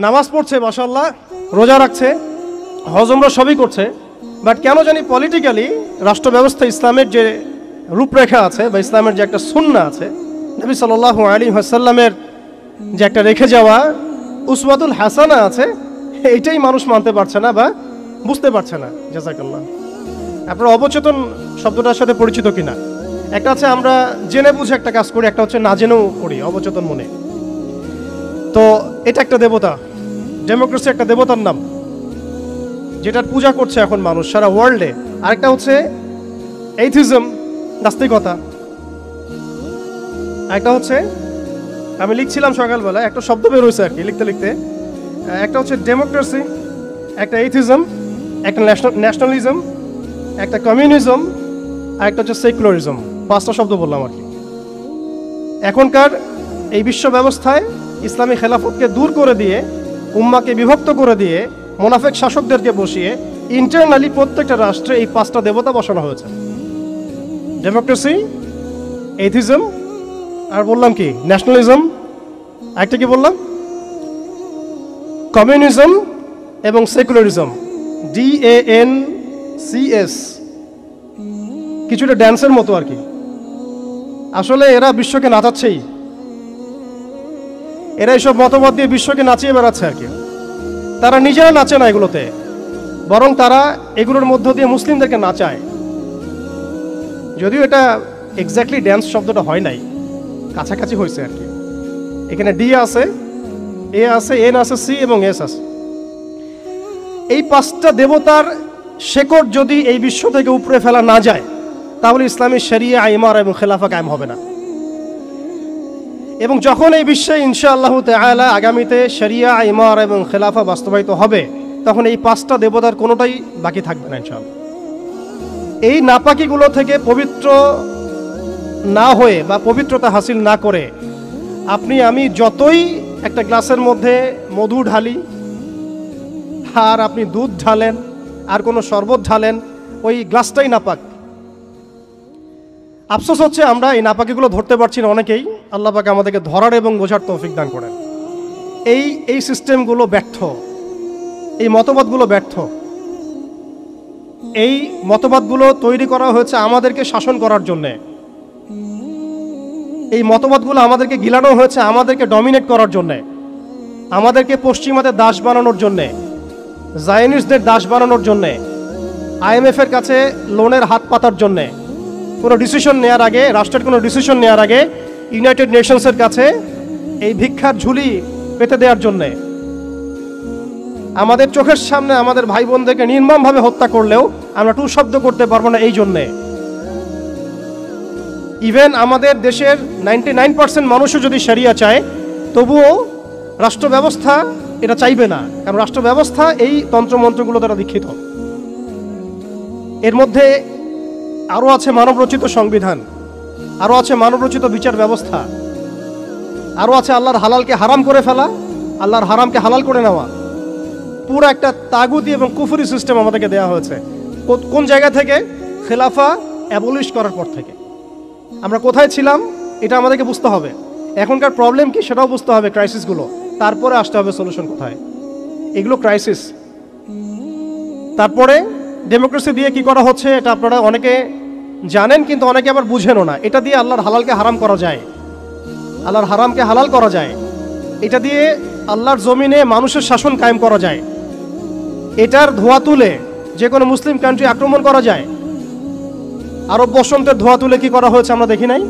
নামাজ পড়ছে মাশাআল্লাহ, রোজা রাখছে, হজ উমরা সবই করছে, বাট কেন জানি পলিটিক্যালি রাষ্ট্র ব্যবস্থা ইসলামের যে রূপরেখা আছে বা ইসলামের যে একটা সুন্নাহ আছে, নবী সাল্লাল্লাহু আলাইহি ওয়াসাল্লামের যে একটা রেখে যাওয়া উসওয়াতুল হাসানা আছে, এইটাই মানুষ মানতে পারছে না বা বুঝতে পারছে না। জাযাকাল্লাহ। আপনারা অবচেতন শব্দটার সাথে পরিচিত কিনা? একটা হচ্ছে আমরা জেনে বুঝে একটা কাজ করি, একটা হচ্ছে না জেনেও করি অবচেতন মনে। তো এটা একটা দেবতা, ডেমোক্রেসি একটা দেবতার নাম, যেটার পূজা করছে এখন মানুষ সারা ওয়ার্ল্ডে। আরেকটা হচ্ছে এইথিজম, নাস্তিকতা। একটা হচ্ছে, আমি লিখছিলাম সকালবেলা, একটা শব্দ বের হয়েছে আর কি লিখতে লিখতে, একটা হচ্ছে ডেমোক্রেসি, একটা এইথিজম, একটা ন্যাশনালিজম, একটা কমিউনিজম, আর একটা হচ্ছে সেকুলারিজম। 5টা শব্দ বললাম আর কি। এখনকার এই বিশ্ব ব্যবস্থায় ইসলামী খেলাফতকে দূর করে দিয়ে, উম্মাকে বিভক্ত করে দিয়ে, মুনাফিক শাসকদেরকে বসিয়ে ইন্টারনালি প্রত্যেকটা রাষ্ট্রে এই 5টা দেবতা বসানো হয়েছে। ডেমোক্রেসি, এইথিজম, আর বললাম কি ন্যাশনালিজম, একটা কি বললাম কমিউনিজম এবং সেকুলারিজম, DANCS, কিছুটা ড্যান্সের মতো আর কি। আসলে এরা বিশ্বকে নাচাচ্ছেই, এরা এইসব মতবাদ দিয়ে বিশ্বকে নাচিয়ে বেড়াচ্ছে আর কি। তারা নিজেরা নাচে না এগুলোতে, বরং তারা এগুলোর মধ্য দিয়ে মুসলিমদেরকে নাচায়। যদিও এটা এক্স্যাক্টলি ড্যান্স শব্দটা হয় নাই, কাছাকাছি হয়েছে আর কি। এখানে ডি আছে, এ আছে, এন আছে, সি এবং এস আছে। এই 5টা দেবতার শেকড় যদি এই বিশ্ব থেকে উপড়ে ফেলা না যায়, তাহলে ইসলামী শরিয়া, ইমারা এবং খেলাফা কায়েম হবে না। এবং যখন এই বিশ্বে ইনশাআল্লাহ তাআলা আগামীতে শরিয়া, ইমারা এবং খেলাফা বাস্তবায়িত হবে, তখন এই 5টা দেবতার কোনোটাই বাকি থাকবে না ইনশাআল্লাহ। এই নাপাকিগুলো থেকে পবিত্র না হয়ে বা পবিত্রতা হাসিল না করে আপনি আমি যতই একটা গ্লাসের মধ্যে মধু ঢালি, আর আপনি দুধ ঢালেন, আর কোনো শরবত ঢালেন, ওই গ্লাসটাই নাপাক। আফসোস হচ্ছে আমরা এই নাপাকিগুলো ধরতে পারছি না অনেকেই। আল্লাহ পাক আমাদেরকে ধরার এবং বোঝার তৌফিক দান করেন। এই সিস্টেমগুলো ব্যর্থ, এই মতবাদগুলো ব্যর্থ। এই মতবাদগুলো তৈরি করা হয়েছে আমাদেরকে শাসন করার জন্যে। এই মতবাদগুলো আমাদেরকে গিলানো হয়েছে আমাদেরকে ডমিনেট করার জন্যে, আমাদেরকে পশ্চিমাদের দাস বানানোর জন্যে, জায়নিস্টদের দাস বানানোর জন্যে, IMF এর কাছে লোনের হাত পাতার জন্যে, কোনো ডিসিশন নেওয়ার আগে, রাষ্ট্রের কোনো ডিসিশন নেওয়ার আগে ইউনাইটেড নেশনসের কাছে এই ভিক্ষার ঝুলি পেতে দেওয়ার জন্যে, আমাদের চোখের সামনে আমাদের ভাই বোনদেরকে নির্মমভাবে হত্যা করলেও আমরা টু শব্দ করতে পারবো না এই জন্যে। ইভেন আমাদের দেশের 99% মানুষও যদি শরিয়া চায়, তবুও রাষ্ট্র ব্যবস্থা এটা চাইবে না, কারণ রাষ্ট্র ব্যবস্থা এই তন্ত্রমন্ত্রগুলো দ্বারা দীক্ষিত। এর মধ্যে আরও আছে মানবরচিত সংবিধান, আরও আছে মানবরচিত বিচার ব্যবস্থা, আরও আছে আল্লাহর হালালকে হারাম করে ফেলা, আল্লাহর হারামকে হালাল করে নেওয়া। পুরো একটা তাগুতি এবং কুফরি সিস্টেম আমাদেরকে দেওয়া হয়েছে। কোন জায়গা থেকে? খেলাফা অ্যাবলিশ করার পর থেকে। আমরা কোথায় ছিলাম এটা আমাদেরকে বুঝতে হবে। এখনকার প্রবলেম কি সেটাও বুঝতে হবে, ক্রাইসিসগুলো, তারপরে আসতে হবে সলিউশন কোথায়। এগুলো ক্রাইসিস। তারপরে ডেমোক্রেসি দিয়ে কি করা হচ্ছে এটা আপনারা অনেকে জানেন, কিন্তু অনেকে আবার বুঝেনও না। এটা দিয়ে আল্লাহর হালালকে হারাম করা যায়, আল্লাহর হারামকে হালাল করা যায়। এটা দিয়ে আল্লাহর জমিনে মানুষের শাসন কায়েম করা যায়। এটার ধোয়া তুলে যে কোনো মুসলিম কান্ট্রি আক্রমণ করা যায়। আরব বসন্তের ধোয়া তুলে কি করা হয়েছে আমরা দেখি নাই?